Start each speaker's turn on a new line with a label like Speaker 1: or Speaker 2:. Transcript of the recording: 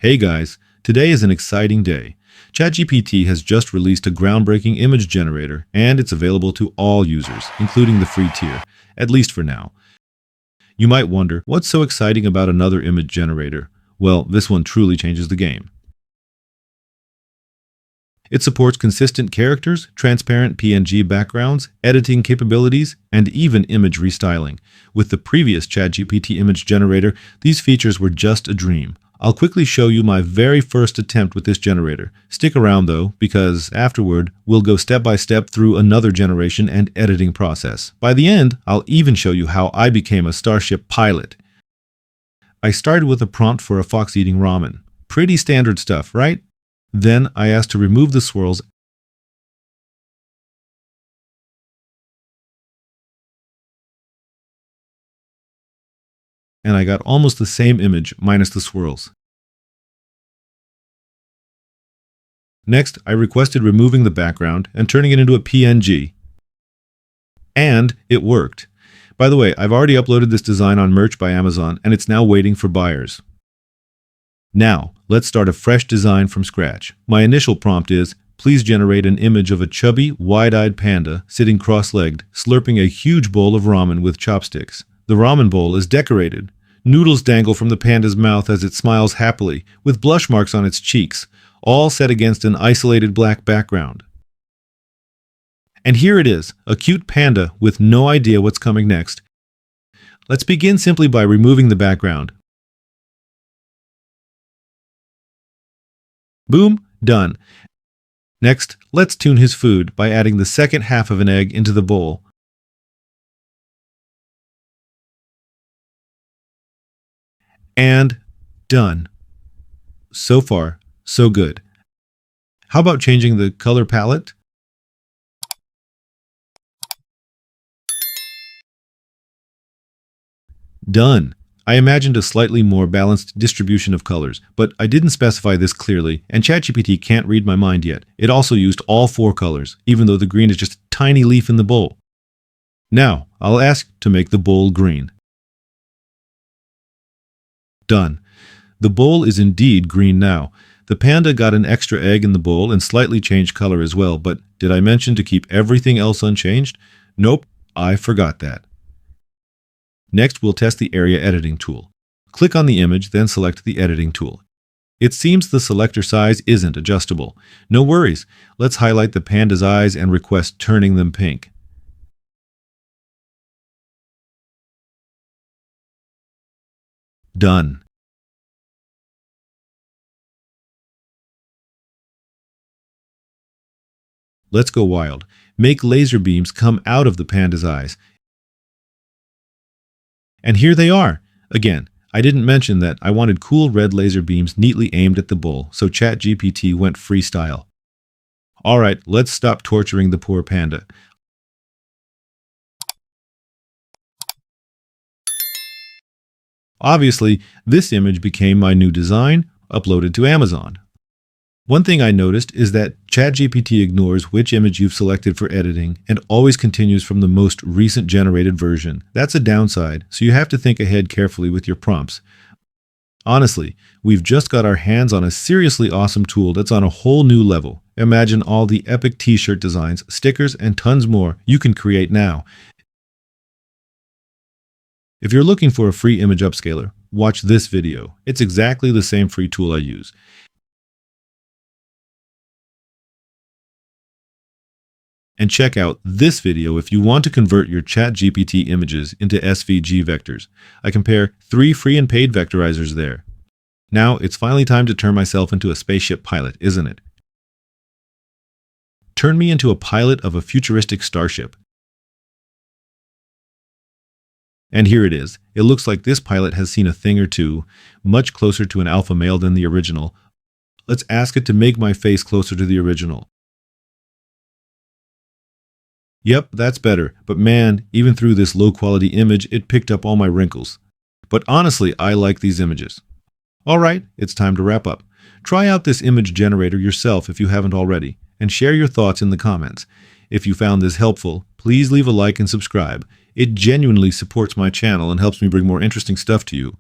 Speaker 1: Hey guys, today is an exciting day. ChatGPT has just released a groundbreaking image generator, and it's available to all users, including the free tier, at least for now. You might wonder, what's so exciting about another image generator? Well, this one truly changes the game. It supports consistent characters, transparent PNG backgrounds, editing capabilities, and even image restyling. With the previous ChatGPT image generator, these features were just a dream. I'll quickly show you my very first attempt with this generator. Stick around though, because afterward, we'll go step by step through another generation and editing process. By the end, I'll even show you how I became a Starship pilot. I started with a prompt for a fox eating ramen. Pretty standard stuff, right? Then I asked to remove the swirls and I got almost the same image minus the swirls. Next, I requested removing the background and turning it into a PNG. And it worked. By the way, I've already uploaded this design on Merch by Amazon, and it's now waiting for buyers. Now, let's start a fresh design from scratch. My initial prompt is, please generate an image of a chubby, wide-eyed panda sitting cross-legged, slurping a huge bowl of ramen with chopsticks. The ramen bowl is decorated. Noodles dangle from the panda's mouth as it smiles happily, with blush marks on its cheeks, all set against an isolated black background. And here it is, a cute panda with no idea what's coming next. Let's begin simply by removing the background. Boom, done. Next, let's tune his food by adding the second half of an egg into the bowl. And done. So far, so good. How about changing the color palette? Done. I imagined a slightly more balanced distribution of colors, but I didn't specify this clearly, and ChatGPT can't read my mind yet. It also used all 4 colors, even though the green is just a tiny leaf in the bowl. Now, I'll ask to make the bowl green. Done. The bowl is indeed green now. The panda got an extra egg in the bowl and slightly changed color as well, but did I mention to keep everything else unchanged? Nope, I forgot that. Next, we'll test the area editing tool. Click on the image, then select the editing tool. It seems the selector size isn't adjustable. No worries. Let's highlight the panda's eyes and request turning them pink. Done. Let's go wild. Make laser beams come out of the panda's eyes. And here they are. Again, I didn't mention that I wanted cool red laser beams neatly aimed at the bowl, so ChatGPT went freestyle. Alright, let's stop torturing the poor panda. Obviously, this image became my new design, uploaded to Amazon. One thing I noticed is that ChatGPT ignores which image you've selected for editing and always continues from the most recent generated version. That's a downside, so you have to think ahead carefully with your prompts. Honestly, we've just got our hands on a seriously awesome tool that's on a whole new level. Imagine all the epic t-shirt designs, stickers, and tons more you can create now. If you're looking for a free image upscaler, watch this video. It's exactly the same free tool I use. And check out this video if you want to convert your ChatGPT images into SVG vectors. I compare 3 free and paid vectorizers there. Now, it's finally time to turn myself into a spaceship pilot, isn't it? Turn me into a pilot of a futuristic starship. And here it is. It looks like this pilot has seen a thing or two, much closer to an alpha male than the original. Let's ask it to make my face closer to the original. Yep, that's better, but man, even through this low-quality image, it picked up all my wrinkles. But honestly, I like these images. Alright, it's time to wrap up. Try out this image generator yourself if you haven't already, and share your thoughts in the comments. If you found this helpful, please leave a like and subscribe. It genuinely supports my channel and helps me bring more interesting stuff to you.